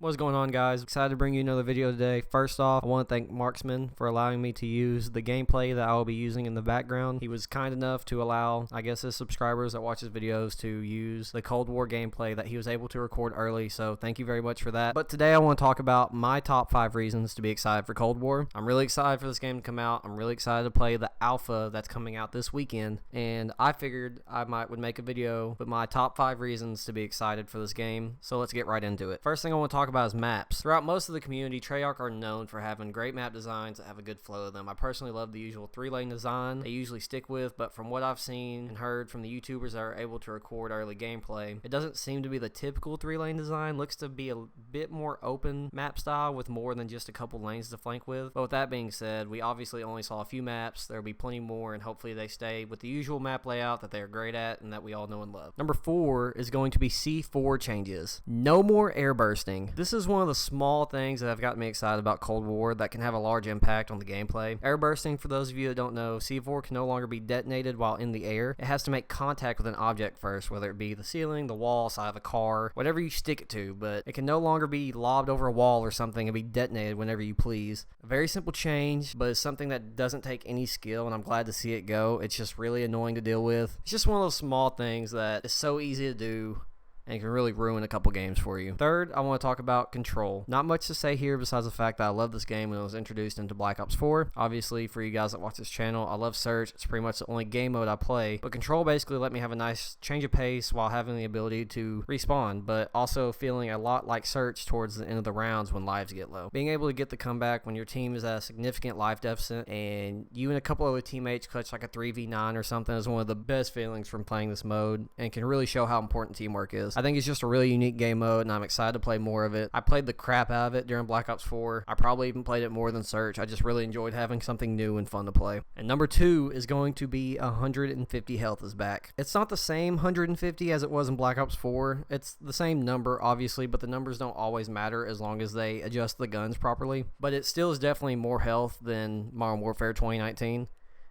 What's going on, guys? Excited to bring you another video today. First off, I want to thank Marksman for allowing me to use the gameplay that I will be using in the background. He was kind enough to allow, his subscribers that watch his videos to use the Cold War gameplay that he was able to record early, so thank you very much for that. But today I want to talk about my top 5 reasons to be excited for Cold War. I'm really excited for this game to come out. I'm really excited to play the alpha that's coming out this weekend, and I figured I would make a video with my top 5 reasons to be excited for this game, so let's get right into it. First thing I want to talk about is maps. Throughout most of the community, Treyarch are known for having great map designs that have a good flow of them. I personally love the usual 3-lane design they usually stick with, but from what I've seen and heard from the YouTubers that are able to record early gameplay, it doesn't seem to be the typical 3-lane design. Looks to be a bit more open map style with more than just a couple lanes to flank with. But with that being said, we obviously only saw a few maps. There will be plenty more, and hopefully they stay with the usual map layout that they are great at and that we all know and love. Number 4 is going to be C4 changes. No more air bursting. This is one of the small things that have gotten me excited about Cold War that can have a large impact on the gameplay. Air bursting, for those of you that don't know, C4 can no longer be detonated while in the air. It has to make contact with an object first, whether it be the ceiling, the wall, side of a car, whatever you stick it to, but it can no longer be lobbed over a wall or something and be detonated whenever you please. A very simple change, but it's something that doesn't take any skill, and I'm glad to see it go. It's just really annoying to deal with. It's just one of those small things that is so easy to do and can really ruin a couple games for you. Third, I want to talk about control. Not much to say here besides the fact that I love this game when it was introduced into Black Ops 4. Obviously, for you guys that watch this channel, I love search. It's pretty much the only game mode I play. But control basically let me have a nice change of pace while having the ability to respawn, but also feeling a lot like search towards the end of the rounds when lives get low. Being able to get the comeback when your team is at a significant life deficit and you and a couple other teammates clutch like a 3v9 or something is one of the best feelings from playing this mode and can really show how important teamwork is. I think it's just a really unique game mode, and I'm excited to play more of it. I played the crap out of it during Black Ops 4. I probably even played it more than Search. I just really enjoyed having something new and fun to play. And number 2 is going to be 150 health is back. It's not the same 150 as it was in Black Ops 4. It's the same number, obviously, but the numbers don't always matter as long as they adjust the guns properly. But it still is definitely more health than Modern Warfare 2019.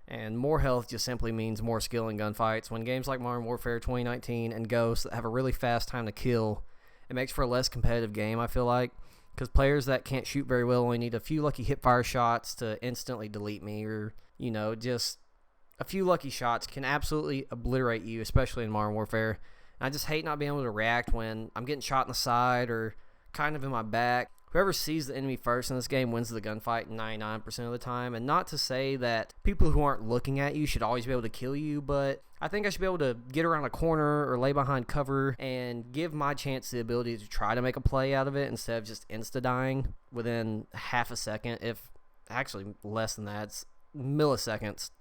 And more health just simply means more skill in gunfights. When games like Modern Warfare 2019 and Ghost have a really fast time to kill, it makes for a less competitive game, I feel like. Because players that can't shoot very well only need a few lucky hipfire shots to instantly delete me, or, just a few lucky shots can absolutely obliterate you, especially in Modern Warfare. And I just hate not being able to react when I'm getting shot in the side or kind of in my back. Whoever sees the enemy first in this game wins the gunfight 99% of the time. And not to say that people who aren't looking at you should always be able to kill you, but I think I should be able to get around a corner or lay behind cover and give my chance the ability to try to make a play out of it instead of just insta-dying within half a second, if actually less than that. It's milliseconds,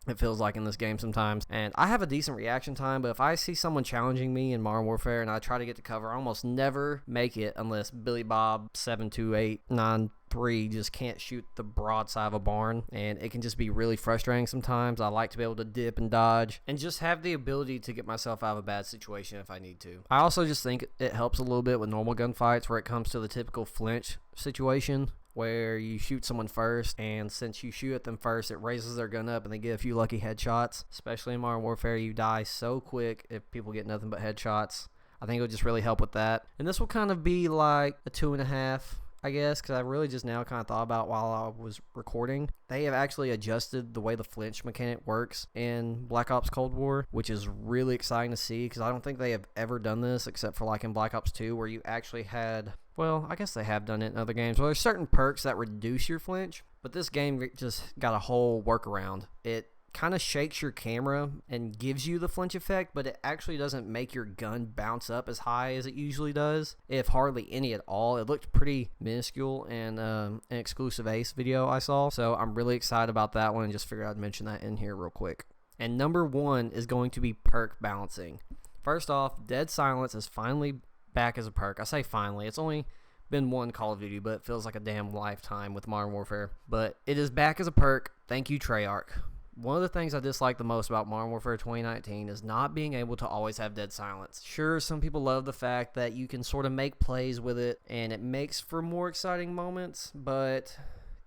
it feels like, in this game sometimes. And I have a decent reaction time, but if I see someone challenging me in Modern Warfare and I try to get to cover, I almost never make it unless Billy Bob 72893 just can't shoot the broadside of a barn, and it can just be really frustrating sometimes. I like to be able to dip and dodge and just have the ability to get myself out of a bad situation if I need to. I also just think it helps a little bit with normal gunfights where it comes to the typical Flinch situation, where you shoot someone first, and since you shoot at them first, it raises their gun up and they get a few lucky headshots. Especially in Modern Warfare, you die so quick if people get nothing but headshots. I think it would just really help with that. And this will kind of be like a 2.5, I guess, because I really just now kind of thought about while I was recording. They have actually adjusted the way the flinch mechanic works in Black Ops Cold War, which is really exciting to see, because I don't think they have ever done this except for like in Black Ops 2, where you actually had, well, I guess they have done it in other games. Well, there's certain perks that reduce your flinch, but this game just got a whole workaround. It kind of shakes your camera and gives you the flinch effect, but it actually doesn't make your gun bounce up as high as it usually does, if hardly any at all. It looked pretty minuscule in an exclusive Ace video I saw, so I'm really excited about that one and just figured I'd mention that in here real quick. And number 1 is going to be perk balancing. First off, Dead Silence is finally back as a perk. I say finally, it's only been one Call of Duty, but it feels like a damn lifetime with Modern Warfare. But it is back as a perk. Thank you, Treyarch. One of the things I dislike the most about Modern Warfare 2019 is not being able to always have dead silence. Sure, some people love the fact that you can sort of make plays with it, and it makes for more exciting moments, but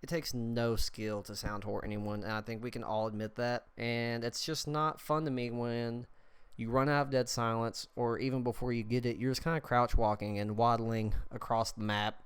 it takes no skill to sound whore anyone, and I think we can all admit that. And it's just not fun to me when you run out of dead silence, or even before you get it, you're just kind of crouch walking and waddling across the map,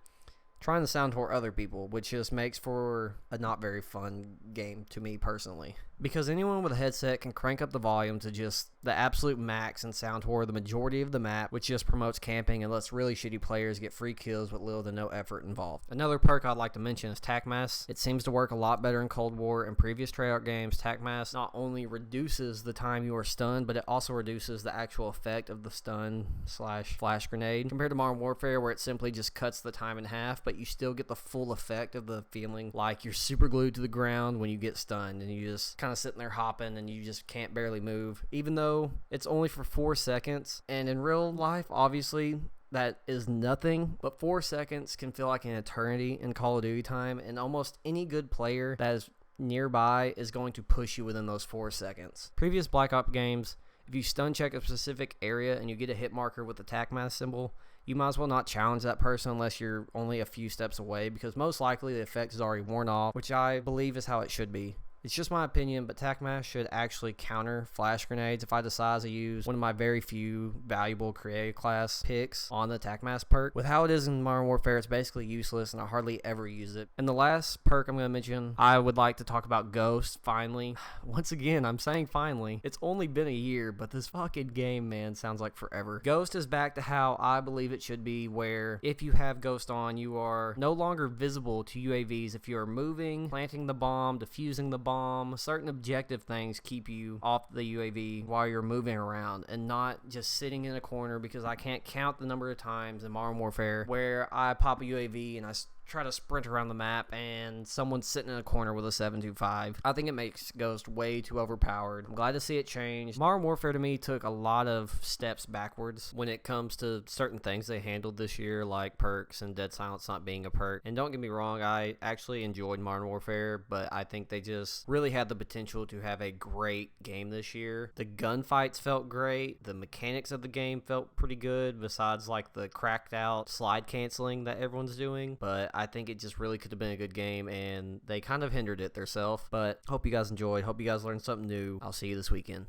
trying to sound toward other people, which just makes for a not very fun game to me personally. Because anyone with a headset can crank up the volume to just the absolute max and sound toward the majority of the map, which just promotes camping and lets really shitty players get free kills with little to no effort involved. Another perk I'd like to mention is TACMAS. It seems to work a lot better in Cold War and previous Treyarch games. TACMAS not only reduces the time you are stunned, but it also reduces the actual effect of the stun slash flash grenade, compared to Modern Warfare where it simply just cuts the time in half, but you still get the full effect of the feeling like you're super glued to the ground when you get stunned, and you just kind of sitting there hopping and you just can't barely move, even though it's only for 4 seconds. And in real life, obviously, that is nothing, but 4 seconds can feel like an eternity in Call of Duty time, and almost any good player that is nearby is going to push you within those 4 seconds. Previous Black Ops games, if you stun check a specific area and you get a hit marker with the TACMAS symbol, you might as well not challenge that person unless you're only a few steps away, because most likely the effect is already worn off, which I believe is how it should be. It's just my opinion, but TACMAS should actually counter flash grenades if I decide to use one of my very few valuable creative class picks on the TACMAS perk. With how it is in Modern Warfare, it's basically useless, and I hardly ever use it. And the last perk I'm going to mention, I would like to talk about Ghost, finally. Once again, I'm saying finally. It's only been a year, but this fucking game, man, sounds like forever. Ghost is back to how I believe it should be, where if you have Ghost on, you are no longer visible to UAVs if you are moving, planting the bomb, defusing the bomb. Certain objective things keep you off the UAV while you're moving around and not just sitting in a corner, because I can't count the number of times in Modern Warfare where I pop a UAV and I try to sprint around the map and someone's sitting in a corner with a 7.25. I think it makes Ghost way too overpowered. I'm glad to see it change. Modern Warfare to me took a lot of steps backwards when it comes to certain things they handled this year, like perks and dead silence not being a perk. And don't get me wrong, I actually enjoyed Modern Warfare, but I think they just really had the potential to have a great game this year. The gunfights felt great. The mechanics of the game felt pretty good, besides like the cracked out slide canceling that everyone's doing. But I think it just really could have been a good game, and they kind of hindered it themselves. But hope you guys enjoyed. Hope you guys learned something new. I'll see you this weekend.